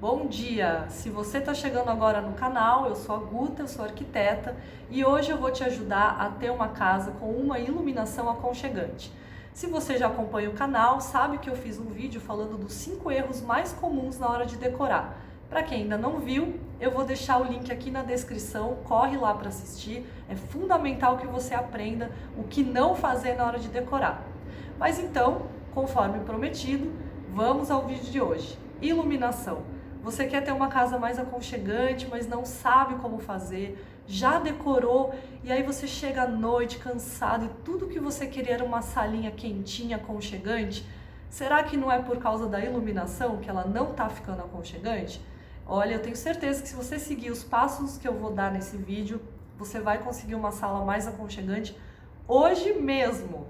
Bom dia! Se você está chegando agora no canal, eu sou a Guta, eu sou arquiteta e hoje eu vou te ajudar a ter uma casa com uma iluminação aconchegante. Se você já acompanha o canal, sabe que eu fiz um vídeo falando dos 5 erros mais comuns na hora de decorar. Para quem ainda não viu, eu vou deixar o link aqui na descrição, corre lá para assistir, é fundamental que você aprenda o que não fazer na hora de decorar. Mas então, conforme prometido, vamos ao vídeo de hoje. Iluminação. Você quer ter uma casa mais aconchegante, mas não sabe como fazer, já decorou e aí você chega à noite cansado e tudo que você queria era uma salinha quentinha, aconchegante? Será que não é por causa da iluminação que ela não está ficando aconchegante? Olha, eu tenho certeza que se você seguir os passos que eu vou dar nesse vídeo, você vai conseguir uma sala mais aconchegante hoje mesmo.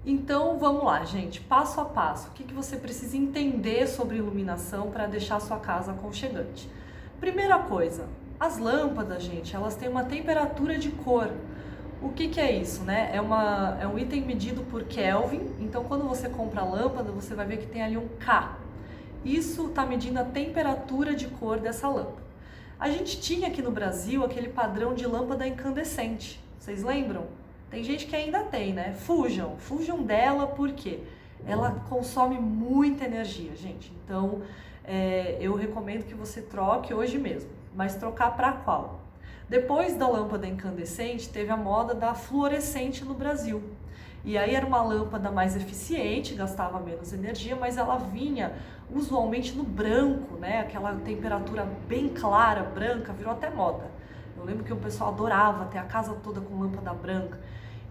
Então vamos lá, gente, passo a passo. O que você precisa entender sobre iluminação para deixar a sua casa aconchegante? Primeira coisa, as lâmpadas, gente, elas têm uma temperatura de cor. O que é isso, né? É um item medido por Kelvin, então quando você compra a lâmpada, você vai ver que tem ali um K. Isso está medindo a temperatura de cor dessa lâmpada. A gente tinha aqui no Brasil aquele padrão de lâmpada incandescente, vocês lembram? Tem gente que ainda tem, né? Fujam dela porque ela consome muita energia, gente. Então, eu recomendo que você troque hoje mesmo. Mas trocar para qual? Depois da lâmpada incandescente, teve a moda da fluorescente no Brasil. E aí era uma lâmpada mais eficiente, gastava menos energia, mas ela vinha usualmente no branco, né? Aquela temperatura bem clara, branca, virou até moda. Eu lembro que o pessoal adorava ter a casa toda com lâmpada branca.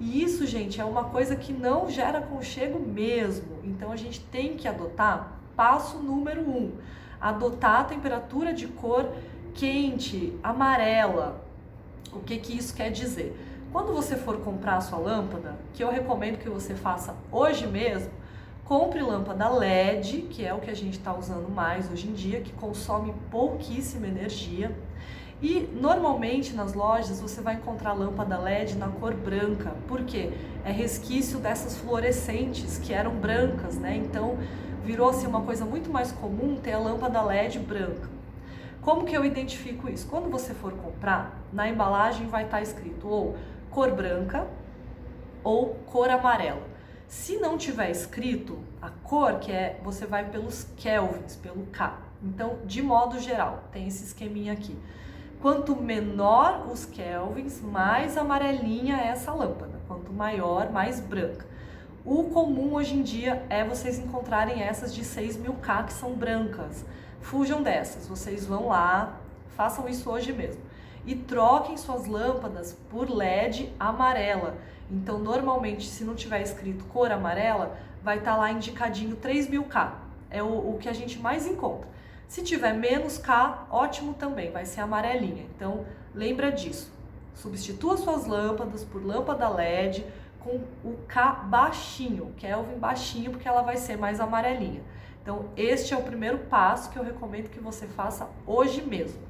E isso, gente, é uma coisa que não gera aconchego mesmo. Então a gente tem que adotar passo número 1. Adotar a temperatura de cor quente, amarela. O que isso quer dizer? Quando você for comprar a sua lâmpada, que eu recomendo que você faça hoje mesmo, compre lâmpada LED, que é o que a gente está usando mais hoje em dia, que consome pouquíssima energia. E normalmente nas lojas você vai encontrar lâmpada LED na cor branca, porque é resquício dessas fluorescentes que eram brancas, né? Então virou assim uma coisa muito mais comum ter a lâmpada LED branca. Como que eu identifico isso? Quando você for comprar, na embalagem vai estar escrito ou cor branca ou cor amarela. Se não tiver escrito a cor, você vai pelos kelvins, pelo K. Então, de modo geral, tem esse esqueminha aqui. Quanto menor os kelvins, mais amarelinha é essa lâmpada. Quanto maior, mais branca. O comum hoje em dia é vocês encontrarem essas de 6.000 K que são brancas. Fujam dessas, vocês vão lá, façam isso hoje mesmo. E troquem suas lâmpadas por LED amarela. Então, normalmente, se não tiver escrito cor amarela, vai estar lá indicadinho 3.000 K. É o que a gente mais encontra. Se tiver menos K, ótimo também, vai ser amarelinha. Então, lembra disso. Substitua suas lâmpadas por lâmpada LED com o K baixinho, Kelvin baixinho, porque ela vai ser mais amarelinha. Então, este é o primeiro passo que eu recomendo que você faça hoje mesmo.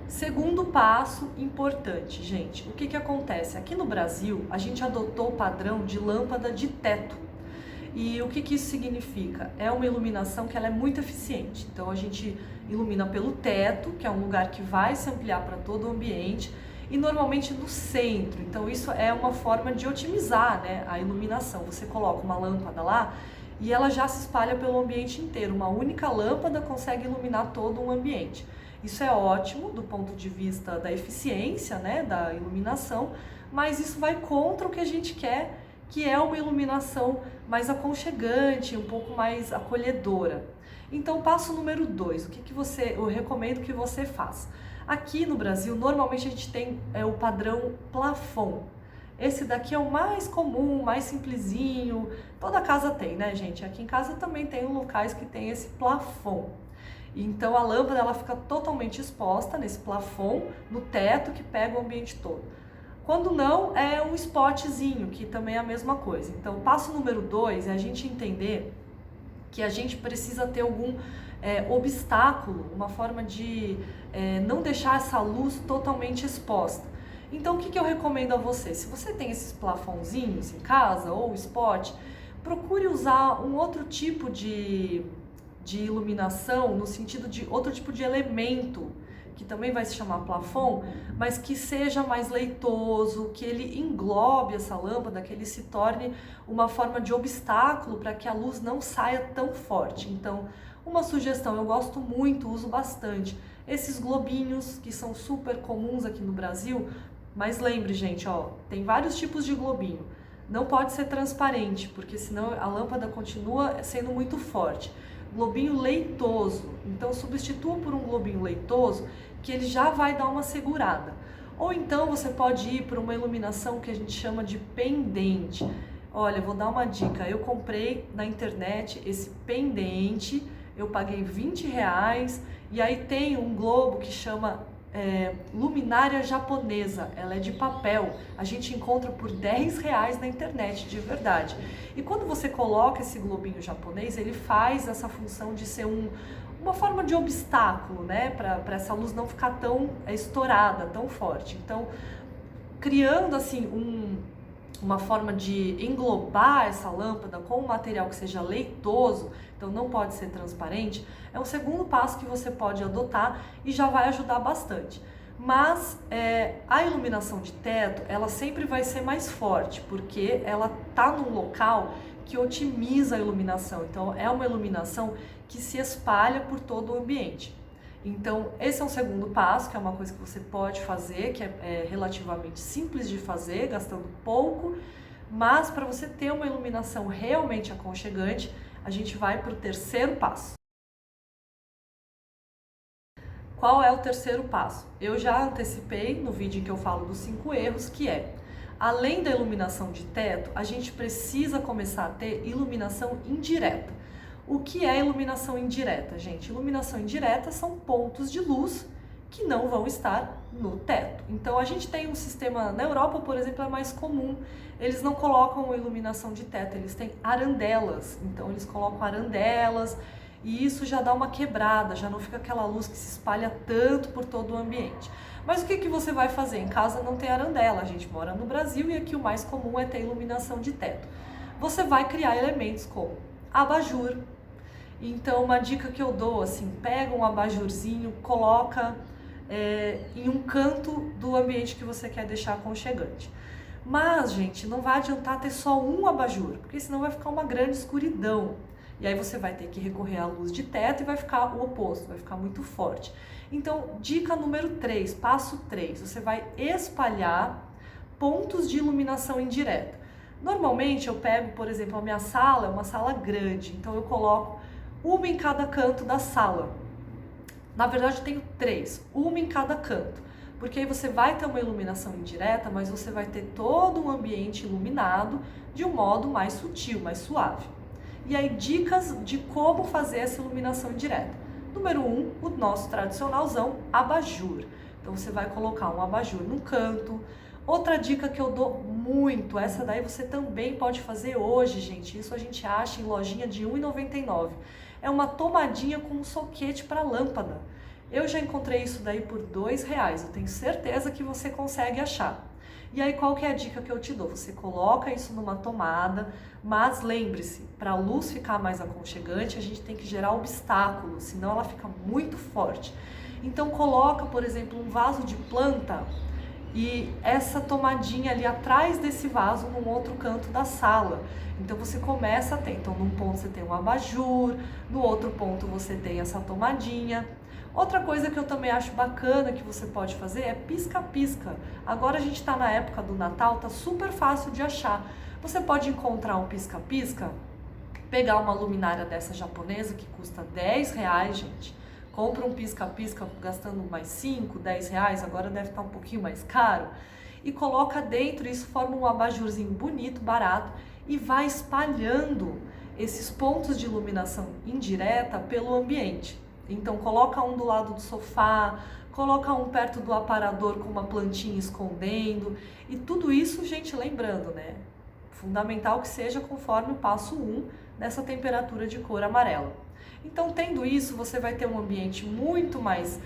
Segundo passo importante, gente, o que acontece? Aqui no Brasil, a gente adotou o padrão de lâmpada de teto. E o que isso significa? É uma iluminação que ela é muito eficiente. Então a gente ilumina pelo teto, que é um lugar que vai se ampliar para todo o ambiente, e normalmente no centro. Então isso é uma forma de otimizar, né, a iluminação. Você coloca uma lâmpada lá e ela já se espalha pelo ambiente inteiro. Uma única lâmpada consegue iluminar todo um ambiente. Isso é ótimo do ponto de vista da eficiência, né, da iluminação, mas isso vai contra o que a gente quer, que é uma iluminação mais aconchegante, um pouco mais acolhedora. Então, passo número 2, o que eu recomendo que você faça? Aqui no Brasil, normalmente a gente tem o padrão plafond. Esse daqui é o mais comum, mais simplesinho, toda casa tem, né, gente? Aqui em casa também tem locais que tem esse plafond. Então, a lâmpada ela fica totalmente exposta nesse plafond, no teto que pega o ambiente todo. Quando não, é um spotzinho, que também é a mesma coisa. Então, passo número 2 é a gente entender que a gente precisa ter algum obstáculo, uma forma de não deixar essa luz totalmente exposta. Então o que eu recomendo a você? Se você tem esses plafonzinhos em casa ou spot, procure usar um outro tipo de iluminação, no sentido de outro tipo de elemento, que também vai se chamar plafon, mas que seja mais leitoso, que ele englobe essa lâmpada, que ele se torne uma forma de obstáculo para que a luz não saia tão forte. Então, uma sugestão, eu gosto muito, uso bastante, esses globinhos que são super comuns aqui no Brasil, mas lembre, gente, ó, tem vários tipos de globinho. Não pode ser transparente, porque senão a lâmpada continua sendo muito forte. Globinho leitoso, então substitua por um globinho leitoso, que ele já vai dar uma segurada. Ou então você pode ir para uma iluminação que a gente chama de pendente. Olha, vou dar uma dica, eu comprei na internet esse pendente, eu paguei R$ 20, e aí tem um globo que chama luminária japonesa, ela é de papel, a gente encontra por R$ 10 na internet, de verdade. E quando você coloca esse globinho japonês, ele faz essa função de ser uma forma de obstáculo, né, para essa luz não ficar tão estourada, tão forte. Então, criando assim uma forma de englobar essa lâmpada com um material que seja leitoso, então não pode ser transparente, é um segundo passo que você pode adotar e já vai ajudar bastante. Mas a iluminação de teto, ela sempre vai ser mais forte, porque ela está num local que otimiza a iluminação, então é uma iluminação que se espalha por todo o ambiente. Então, esse é um segundo passo, que é uma coisa que você pode fazer, que é relativamente simples de fazer, gastando pouco, mas para você ter uma iluminação realmente aconchegante, a gente vai para o terceiro passo. Qual é o terceiro passo? Eu já antecipei no vídeo em que eu falo dos 5 erros, que é, além da iluminação de teto, a gente precisa começar a ter iluminação indireta. O que é iluminação indireta, gente? Iluminação indireta são pontos de luz que não vão estar no teto. Então a gente tem um sistema, na Europa, por exemplo, é mais comum, eles não colocam iluminação de teto, eles têm arandelas. Então eles colocam arandelas e isso já dá uma quebrada, já não fica aquela luz que se espalha tanto por todo o ambiente. Mas o que você vai fazer? Em casa não tem arandela, a gente mora no Brasil e aqui o mais comum é ter iluminação de teto. Você vai criar elementos como abajur. Então, uma dica que eu dou, assim, pega um abajurzinho, coloca em um canto do ambiente que você quer deixar aconchegante. Mas, gente, não vai adiantar ter só um abajur, porque senão vai ficar uma grande escuridão. E aí você vai ter que recorrer à luz de teto e vai ficar o oposto, vai ficar muito forte. Então, dica número 3, passo 3, você vai espalhar pontos de iluminação indireta. Normalmente eu pego, por exemplo, a minha sala é uma sala grande, então eu coloco uma em cada canto da sala. Na verdade, eu tenho 3, uma em cada canto, porque aí você vai ter uma iluminação indireta, mas você vai ter todo um ambiente iluminado de um modo mais sutil, mais suave. E aí, dicas de como fazer essa iluminação indireta. Número 1, o nosso tradicionalzão, abajur. Então, você vai colocar um abajur no canto. Outra dica que eu dou muito, essa daí você também pode fazer hoje, gente. Isso a gente acha em lojinha de R$ 1,99. É uma tomadinha com um soquete para lâmpada. Eu já encontrei isso daí por R$ 2. Eu tenho certeza que você consegue achar. E aí, qual que é a dica que eu te dou? Você coloca isso numa tomada, mas lembre-se, para a luz ficar mais aconchegante, a gente tem que gerar obstáculos, senão ela fica muito forte. Então, coloca, por exemplo, um vaso de planta e essa tomadinha ali atrás desse vaso, num outro canto da sala. Então, você começa a ter, então, num ponto você tem um abajur, no outro ponto você tem essa tomadinha. Outra coisa que eu também acho bacana que você pode fazer é pisca-pisca. Agora a gente está na época do Natal, tá super fácil de achar. Você pode encontrar um pisca-pisca, pegar uma luminária dessa japonesa que custa R$ 10, gente. Compra um pisca-pisca gastando mais 5, R$ 10, agora deve estar um pouquinho mais caro. E coloca dentro, isso forma um abajurzinho bonito, barato, e vai espalhando esses pontos de iluminação indireta pelo ambiente. Então coloca um do lado do sofá, coloca um perto do aparador com uma plantinha escondendo. E tudo isso, gente, lembrando, né? Fundamental que seja conforme o passo 1 nessa temperatura de cor amarela. Então, tendo isso, você vai ter um ambiente muito mais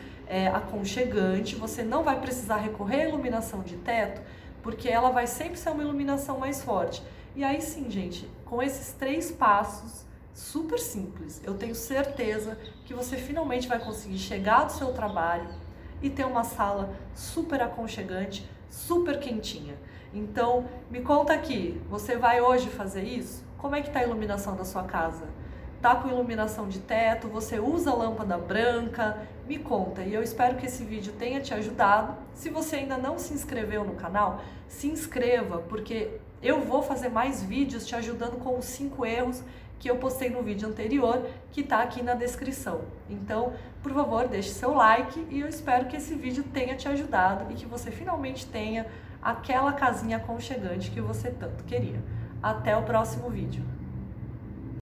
aconchegante, você não vai precisar recorrer à iluminação de teto, porque ela vai sempre ser uma iluminação mais forte. E aí sim, gente, com esses 3 passos super simples, eu tenho certeza que você finalmente vai conseguir chegar do seu trabalho e ter uma sala super aconchegante, super quentinha. Então, me conta aqui, você vai hoje fazer isso? Como é que tá a iluminação da sua casa? Tá com iluminação de teto? Você usa lâmpada branca? Me conta, e eu espero que esse vídeo tenha te ajudado. Se você ainda não se inscreveu no canal, se inscreva, porque eu vou fazer mais vídeos te ajudando com os 5 erros que eu postei no vídeo anterior, que tá aqui na descrição. Então, por favor, deixe seu like e eu espero que esse vídeo tenha te ajudado e que você finalmente tenha aquela casinha aconchegante que você tanto queria. Até o próximo vídeo.